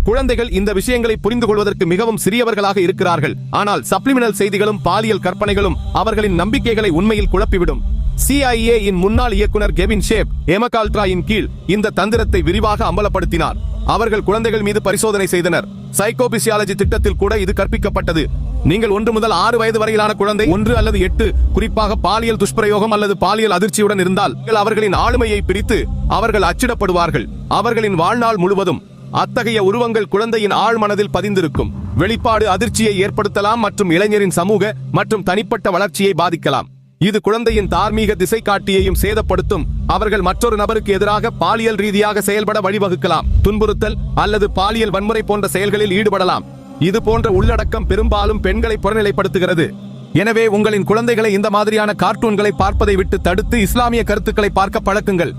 குழந்தைகள் இந்த விஷயங்களை புரிந்து கொள்வதற்கு மிகவும் சிறியவர்களாக இருக்கிறார்கள். ஆனால் சப்ளிமினல் செய்திகளும் பாலியல் கற்பனைகளும் அவர்களின் நம்பிக்கைகளை உண்மையில் குழப்பிவிடும். CIA இன் முன்னாள் இயக்குனர் கெவின் ஷேப் எமகால்ட்ராயின் கீழ் இந்த தந்திரத்தை விரிவாக அம்பலப்படுத்தினார். அவர்கள் குழந்தைகள் மீது பரிசோதனை செய்தனர். சைக்கோபிசியாலஜி திட்டத்தில் கூட இது கற்பிக்கப்பட்டது. நீங்கள் 1 முதல் 6 வயது வரையிலான குழந்தை 1 அல்லது 8 குறிப்பாக பாலியல் துஷ்பிரயோகம் அல்லது பாலியல் அதிர்ச்சியுடன் இருந்தால் அவர்களின் ஆளுமையை பிரித்து அவர்கள் அச்சிடப்படுவார்கள். அவர்களின் வாழ்நாள் முழுவதும் அத்தகைய உருவங்கள் குழந்தையின் ஆழ் மனதில் பதிந்திருக்கும். வெளிப்பாடு அதிர்ச்சியை ஏற்படுத்தலாம் மற்றும் இளைஞரின் சமூக மற்றும் தனிப்பட்ட வளர்ச்சியை பாதிக்கலாம். இது குழந்தையின் தார்மீக திசை காட்டியையும் சேதப்படுத்தும். அவர்கள் மற்றொரு நபருக்கு எதிராக பாலியல் ரீதியாக செயல்பட வழிவகுக்கலாம். துன்புறுத்தல் அல்லது பாலியல் வன்முறை போன்ற செயல்களில் ஈடுபடலாம். இது போன்ற உள்ளடக்கம் பெரும்பாலும் பெண்களை புறநிலைப்படுத்துகிறது. எனவே உங்களின் குழந்தைகளை இந்த மாதிரியான கார்ட்டூன்களை பார்ப்பதை விட்டு தடுத்து இஸ்லாமிய கருத்துக்களை பார்க்க பழக்குங்கள்.